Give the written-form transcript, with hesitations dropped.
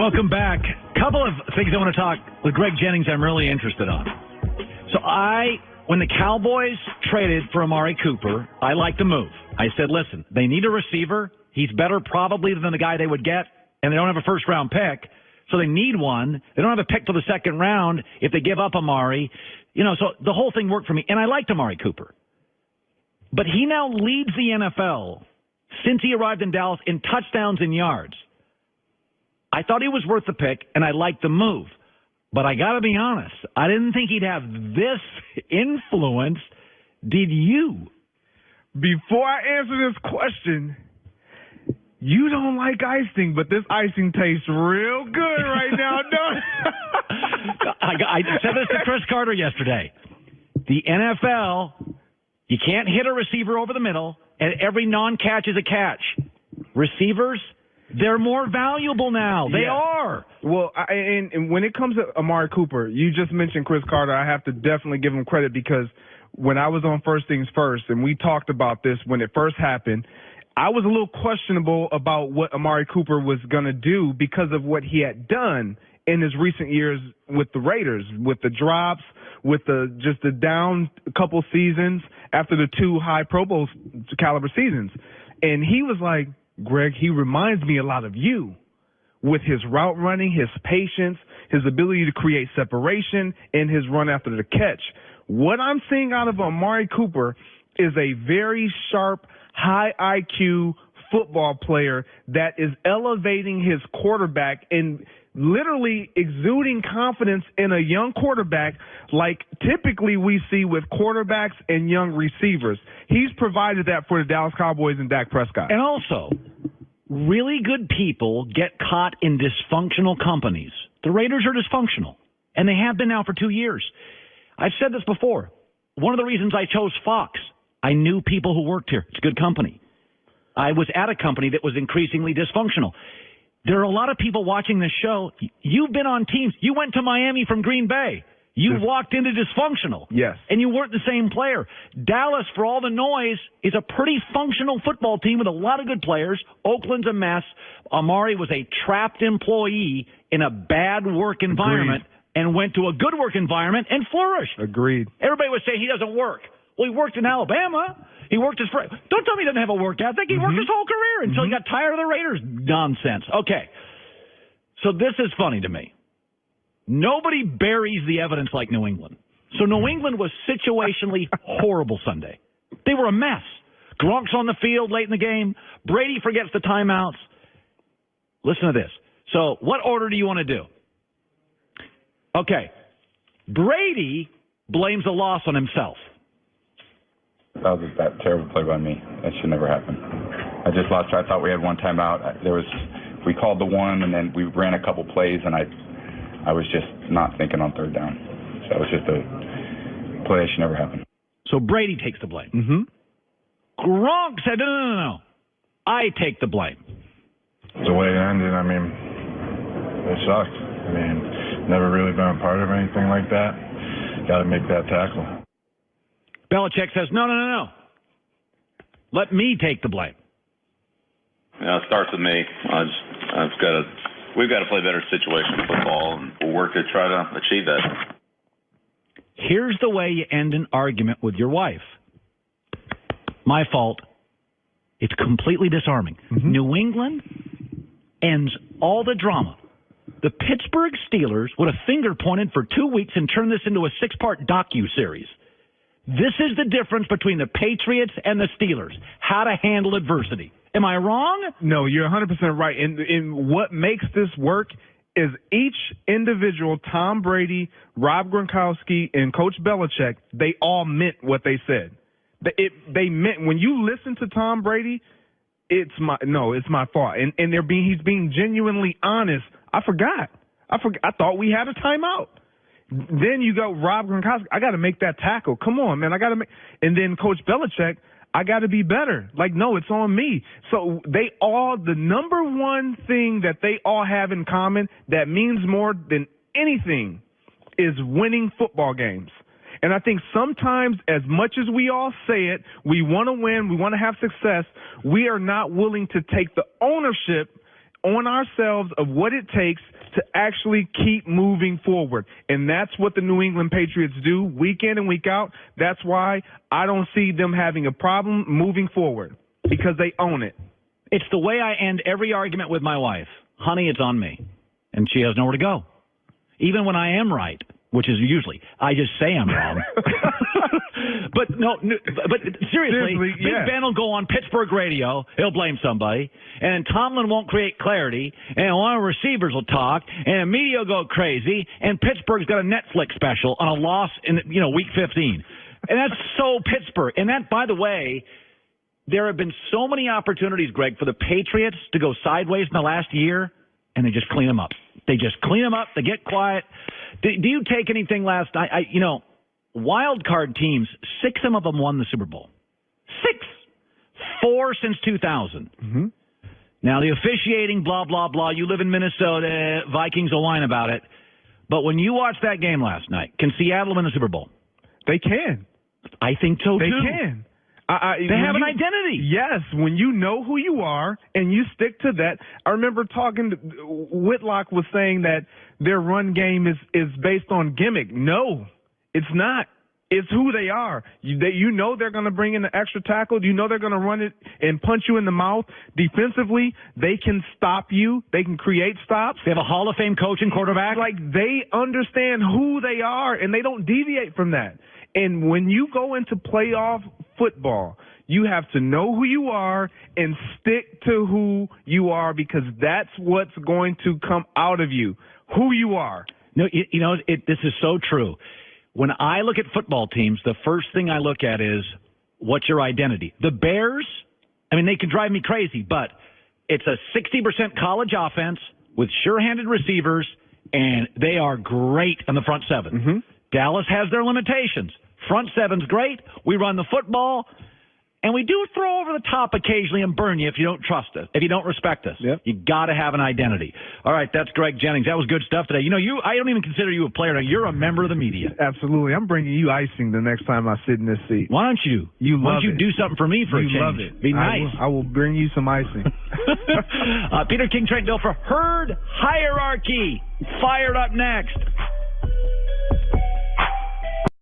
Welcome back. Couple of things I want to talk with Greg Jennings I'm really interested on. So when the Cowboys traded for Amari Cooper, I liked the move. I said, listen, they need a receiver. He's better probably than the guy they would get, and they don't have a first-round pick, so they need one. They don't have a pick till the second round if they give up Amari. So the whole thing worked for me, and I liked Amari Cooper. But he now leads the NFL since he arrived in Dallas in touchdowns and yards. I thought he was worth the pick, and I liked the move. But I got to be honest, I didn't think he'd have this influence. Did you? Before I answer this question, you don't like icing, but this icing tastes real good right now, don't it? I said this to Chris Carter yesterday. The NFL, you can't hit a receiver over the middle, and every non-catch is a catch. Receivers, they're more valuable now. They are. Well, and when it comes to Amari Cooper, you just mentioned Chris Carter. I have to definitely give him credit because when I was on First Things First, and we talked about this when it first happened, I was a little questionable about what Amari Cooper was going to do because of what he had done in his recent years with the Raiders, with the drops, with just the down couple seasons after the 2 high Pro Bowl caliber seasons. And he was like, Greg, he reminds me a lot of you with his route running, his patience, his ability to create separation, and his run after the catch. What I'm seeing out of Amari Cooper is a very sharp, high IQ football player that is elevating his quarterback and literally exuding confidence in a young quarterback like typically we see with quarterbacks and young receivers. He's provided that for the Dallas Cowboys and Dak Prescott. And also, really good people get caught in dysfunctional companies. The Raiders are dysfunctional, and they have been now for 2 years. I've said this before. One of the reasons I chose Fox, I knew people who worked here. It's a good company. I was at a company that was increasingly dysfunctional. There are a lot of people watching this show. You've been on teams. You went to Miami from Green Bay. You walked into dysfunctional. Yes. And you weren't the same player. Dallas, for all the noise, is a pretty functional football team with a lot of good players. Oakland's a mess. Amari was a trapped employee in a bad work environment and went to a good work environment and flourished. Agreed. Everybody was saying he doesn't work. Well, he worked in Alabama. He worked his – don't tell me he doesn't have a work ethic. He worked his whole career until he got tired of the Raiders nonsense. Okay. So this is funny to me. Nobody buries the evidence like New England. So New England was situationally horrible Sunday. They were a mess. Gronk's on the field late in the game. Brady forgets the timeouts. Listen to this. So what order do you want to do? Okay. Brady blames the loss on himself. That was that terrible play by me. That should never happen. I just lost. I thought we had one timeout. We called the one, and then we ran a couple plays, and I was just not thinking on third down. So it was just a play that should never happen. So Brady takes the blame. Gronk said, no. I take the blame. The way it ended, I mean, it sucked. I mean, never really been a part of anything like that. Got to make that tackle. Belichick says, no. Let me take the blame. It starts with me. We've got to play better situational football, and we'll work to try to achieve that. Here's the way you end an argument with your wife. My fault. It's completely disarming. New England ends all the drama. The Pittsburgh Steelers would have finger pointed for 2 weeks and turned this into a 6-part docu-series. This is the difference between the Patriots and the Steelers. How to handle adversity. Am I wrong? No, you're 100% right. And what makes this work is each individual, Tom Brady, Rob Gronkowski, and Coach Belichick, they all meant what they said. They meant, when you listen to Tom Brady, it's my fault. And he's being genuinely honest. I forgot. I thought we had a timeout. Then you go, Rob Gronkowski, I got to make that tackle. Come on, man. And then Coach Belichick, I got to be better. Like, no, it's on me. So the number one thing that they all have in common that means more than anything is winning football games. And I think sometimes, as much as we all say it, we want to win, we want to have success, we are not willing to take the ownership on ourselves of what it takes to actually keep moving forward. And that's what the New England Patriots do week in and week out. That's why I don't see them having a problem moving forward, because they own it. It's the way I end every argument with my wife. Honey, it's on me. And she has nowhere to go. Even when I am right, which is usually, I just say I'm wrong. But seriously, Big Ben will go on Pittsburgh radio. He'll blame somebody. And Tomlin won't create clarity. And one of the receivers will talk. And the media will go crazy. And Pittsburgh's got a Netflix special on a loss in, week 15. And that's so Pittsburgh. And that, by the way, there have been so many opportunities, Greg, for the Patriots to go sideways in the last year, and they just clean them up. They just clean them up. They get quiet. Do you take anything last night? Wild card teams, 6 of them won the Super Bowl. 6. 4 since 2000. Mm-hmm. Now, the officiating, blah, blah, blah. You live in Minnesota. Vikings will whine about it. But when you watched that game last night, can Seattle win the Super Bowl? They can. I think so, too. They can. They have an identity. Yes, when you know who you are and you stick to that. I remember Whitlock was saying that their run game is based on gimmick. No, it's not. It's who they are. You know they're going to bring in the extra tackle. You know they're going to run it and punch you in the mouth. Defensively, they can stop you. They can create stops. They have a Hall of Fame coach and quarterback. Like, they understand who they are, and they don't deviate from that. And when you go into playoff football, you have to know who you are and stick to who you are, because that's what's going to come out of you, who you are. No, this is so true. When I look at football teams, the first thing I look at is, what's your identity? The Bears, they can drive me crazy, but it's a 60% college offense with sure-handed receivers, and they are great on the front seven. Mm-hmm. Dallas has their limitations. Front seven's great. We run the football, and we do throw over the top occasionally and burn you if you don't trust us, if you don't respect us. Yep. You got to have an identity. All right, that's Greg Jennings. That was good stuff today. I don't even consider you a player. You're a member of the media. Absolutely. I'm bringing you icing the next time I sit in this seat. Why don't you? Why don't you do something for me for a change? You love it. Be nice. I will bring you some icing. Peter King, Trent Dilfer, Herd Hierarchy. Fired up next.